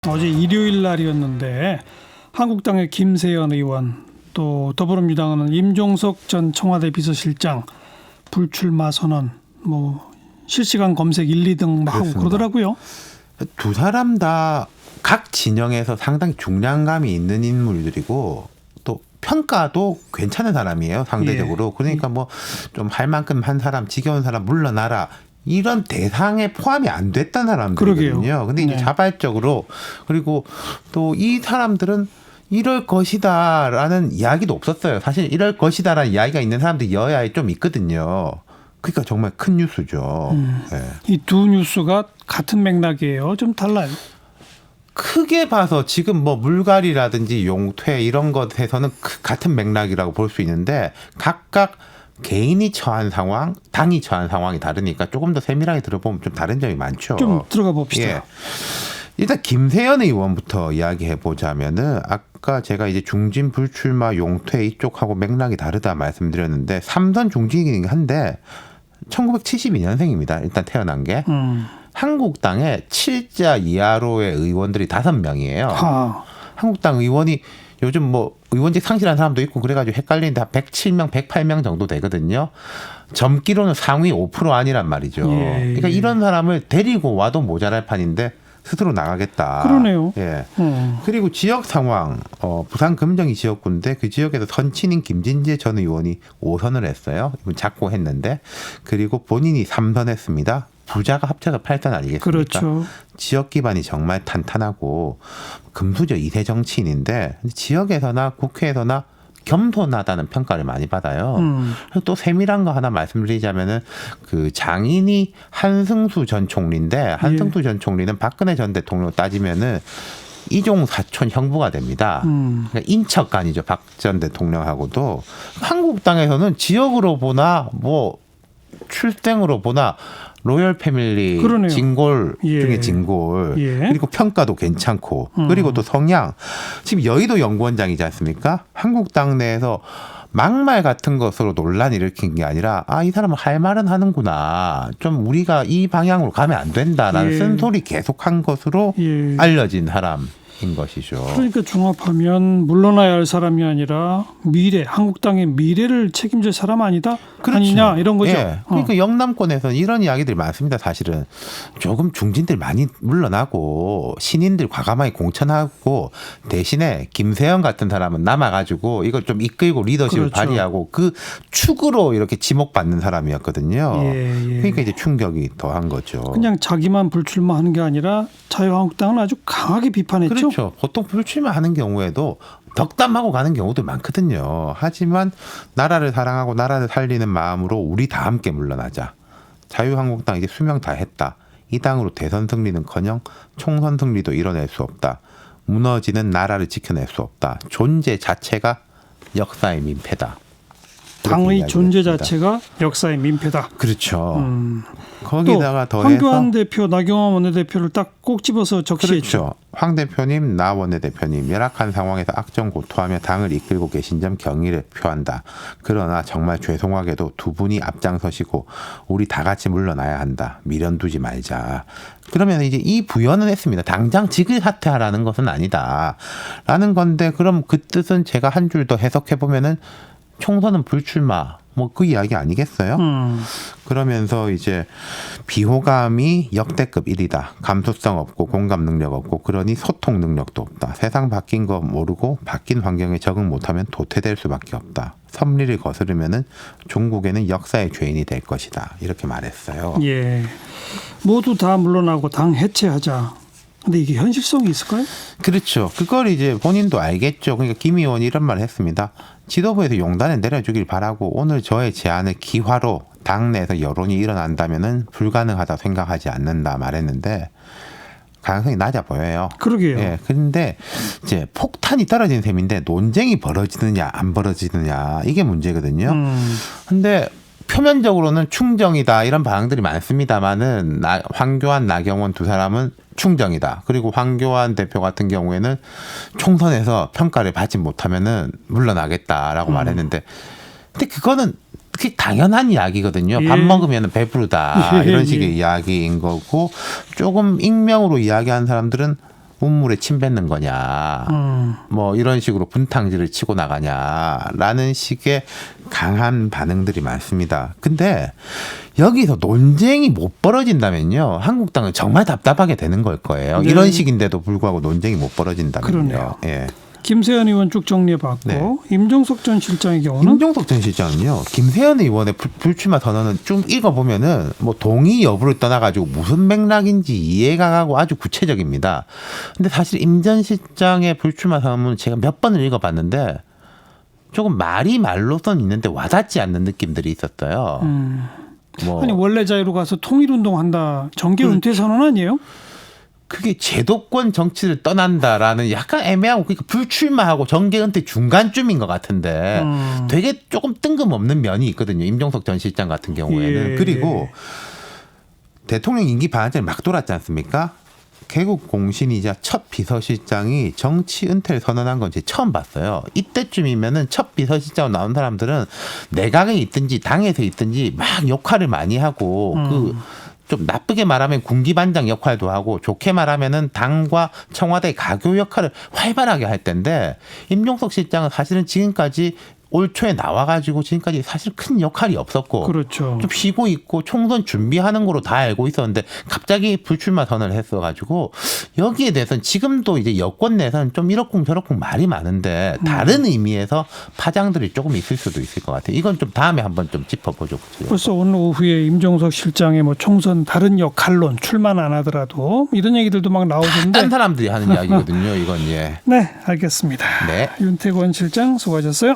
어제 일요일 날이었는데 한국당의 김세연 의원 또 더불어민주당은 임종석 전 청와대 비서실장 불출마 선언 실시간 검색 1, 2등 막 하고 그러더라고요. 두 사람 다 각 진영에서 상당히 중량감이 있는 인물들이고 또 평가도 괜찮은 사람이에요, 상대적으로. 그러니까 뭐 좀 할 만큼 한 사람, 지겨운 사람 물러나라. 이런 대상에 포함이 안 됐던 사람들이거든요. 근데 이제 자발적으로, 그리고 또 이 사람들은 이럴 것이다라는 이야기도 없었어요. 사실 이럴 것이다라는 이야기가 있는 사람들이 여야에 좀 있거든요. 그러니까 정말 큰 뉴스죠. 네. 이 두 뉴스가 같은 맥락이에요. 좀 달라요. 크게 봐서 지금 뭐 물갈이라든지 용퇴 이런 것에서는 같은 맥락이라고 볼 수 있는데, 각각 개인이 처한 상황, 당이 처한 상황이 다르니까 조금 더 세밀하게 들어보면 좀 다른 점이 많죠. 좀 들어가 봅시다. 예. 일단 김세연 의원부터 이야기해 보자면은, 아까 제가 이제 중진 불출마 용퇴 이쪽하고 맥락이 다르다 말씀드렸는데, 삼선 중진이긴 한데 1972년생입니다. 일단 태어난 게. 한국당에 7자 이하로의 의원들이 5명이에요. 한국당 의원이 요즘 뭐 의원직 상실한 사람도 있고 그래가지고 헷갈리는데 한 107명, 108명 정도 되거든요. 점기로는 상위 5% 아니란 말이죠. 그러니까 이런 사람을 데리고 와도 모자랄 판인데 스스로 나가겠다. 그러네요. 예. 그리고 지역 상황, 부산 금정이 지역구인데 그 지역에서 선친인 김진재 전 의원이 5선을 했어요. 이분 작고 했는데, 그리고 본인이 3선했습니다. 부자가 합쳐서 8선 아니겠습니까? 그렇죠. 지역 기반이 정말 탄탄하고 금수저 2세 정치인인데 지역에서나 국회에서나 겸손하다는 평가를 많이 받아요. 그리고 또 세밀한 거 하나 말씀드리자면은, 그 장인이 한승수 전 총리인데, 한승수 전 총리는 박근혜 전 대통령 따지면은 이종 사촌 형부가 됩니다. 그러니까 인척간이죠, 박 전 대통령하고도. 한국당에서는 지역으로 보나 뭐 출생으로 보나 로열 패밀리 그러네요. 진골 중에 진골. 그리고 평가도 괜찮고, 그리고 또 성향, 지금 여의도 연구원장이지 않습니까? 한국당 내에서 막말 같은 것으로 논란 일으킨 게 아니라, 이 사람은 할 말은 하는구나, 좀 우리가 이 방향으로 가면 안 된다라는 쓴소리 계속한 것으로 알려진 사람. 인 것이죠. 그러니까 종합하면 물러나야 할 사람이 아니라 미래, 한국당의 미래를 책임질 사람 아니다? 그렇죠. 아니냐 이런 거죠. 그러니까 영남권에서는 이런 이야기들이 많습니다. 사실은 조금 중진들 많이 물러나고 신인들 과감하게 공천하고, 대신에 김세연 같은 사람은 남아가지고 이걸 좀 이끌고 리더십을 발휘하고 그 축으로 이렇게 지목받는 사람이었거든요. 그러니까 이제 충격이 더한 거죠. 그냥 자기만 불출마하는 게 아니라 자유한국당은 아주 강하게 비판했죠. 그렇죠. 보통 불출마하는 경우에도 덕담하고 가는 경우도 많거든요. 하지만 나라를 사랑하고 나라를 살리는 마음으로 우리 다 함께 물러나자. 자유한국당 이제 수명 다 했다. 이 당으로 대선 승리는커녕 총선 승리도 이뤄낼 수 없다. 무너지는 나라를 지켜낼 수 없다. 존재 자체가 역사의 민폐다. 당의 존재 자체가 역사의 민폐다. 그렇죠. 거기다가 더해서 황교안 대표, 나경원 원내대표를 딱 꼭 집어서 적시했죠. 그렇죠. 황 대표님, 나 원내대표님, 열악한 상황에서 악정고투하며 당을 이끌고 계신 점 경의를 표한다. 그러나 정말 죄송하게도 두 분이 앞장서시고 우리 다 같이 물러나야 한다. 미련 두지 말자. 그러면 이제 이 부연은 했습니다. 당장 직을 사퇴하라는 것은 아니다. 라는 건데, 그럼 그 뜻은 제가 한 줄 더 해석해 보면은 총선은 불출마, 그 이야기 아니겠어요? 그러면서 이제 비호감이 역대급 1위다. 감수성 없고 공감 능력 없고, 그러니 소통 능력도 없다. 세상 바뀐 거 모르고 바뀐 환경에 적응 못하면 도태될 수밖에 없다. 섭리를 거스르면은 종국에는 역사의 죄인이 될 것이다. 이렇게 말했어요. 모두 다 물러나고 당 해체하자. 근데 이게 현실성이 있을까요? 그렇죠. 그걸 이제 본인도 알겠죠. 그러니까 김 의원이 이런 말을 했습니다. 지도부에서 용단을 내려주길 바라고 오늘 저의 제안을 기화로 당내에서 여론이 일어난다면은 불가능하다 생각하지 않는다 말했는데, 가능성이 낮아 보여요. 그러게요. 그런데 이제 폭탄이 떨어진 셈인데 논쟁이 벌어지느냐 안 벌어지느냐, 이게 문제거든요. 근데 표면적으로는 충정이다 이런 반응들이 많습니다만은, 황교안, 나경원 두 사람은 충정이다. 그리고 황교안 대표 같은 경우에는 총선에서 평가를 받지 못하면은 물러나겠다라고 말했는데, 근데 그거는 그게 당연한 이야기거든요. 밥 먹으면 배부르다 이런 식의 이야기인 거고, 조금 익명으로 이야기하는 사람들은 운물에 침 뱉는 거냐, 뭐 이런 식으로 분탕질을 치고 나가냐라는 식의 강한 반응들이 많습니다. 근데 여기서 논쟁이 못 벌어진다면요, 한국당은 정말 답답하게 되는 걸 거예요. 네. 이런 식인데도 불구하고 논쟁이 못 벌어진다면요. 그러네요. 예. 김세현 의원 쭉 정리해봤고 네. 임종석 전 실장의 경우는 임종석 전 실장은요, 김세현 의원의 불출마 선언은 좀 읽어보면은 뭐 동의 여부를 떠나가지고 무슨 맥락인지 이해가 가고 아주 구체적입니다. 근데 사실 임 전 실장의 불출마 선언은 제가 몇 번을 읽어봤는데 조금 말이 말로선 있는데 와닿지 않는 느낌들이 있었어요. 뭐 아니 원래 자유로 가서 통일운동한다. 정계 은퇴 선언 아니에요? 그게 제도권 정치를 떠난다라는 약간 애매하고, 그러니까 불출마하고 정계 은퇴 중간쯤인 것 같은데 되게 조금 뜬금없는 면이 있거든요. 임종석 전 실장 같은 경우에는. 예. 그리고 대통령 임기 반환점이 막 돌았지 않습니까? 개국 공신이자 첫 비서실장이 정치 은퇴를 선언한 건 제가 처음 봤어요. 이때쯤이면은 첫 비서실장으로 나온 사람들은 내각에 있든지 당에서 있든지 막 역할을 많이 하고 좀 나쁘게 말하면 군기반장 역할도 하고 좋게 말하면은 당과 청와대 가교 역할을 활발하게 할 텐데, 임종석 실장은 사실은 지금까지 올 초에 나와가지고 지금까지 사실 큰 역할이 없었고, 그렇죠. 좀 쉬고 있고 총선 준비하는 거로 다 알고 있었는데 갑자기 불출마 선언을 했어가지고, 여기에 대해서는 지금도 이제 여권 내에서는 좀 이러쿵저러쿵 말이 많은데 다른 의미에서 파장들이 조금 있을 수도 있을 것 같아요. 이건 좀 다음에 한번 좀 짚어보죠. 벌써 오늘 오후에 임종석 실장의 뭐 총선 다른 역할론 출마는 안 하더라도 이런 얘기들도 막 나오던데. 딴 사람들이 하는 이야기거든요. 이건 예. 네, 알겠습니다. 네. 윤태권 실장 수고하셨어요.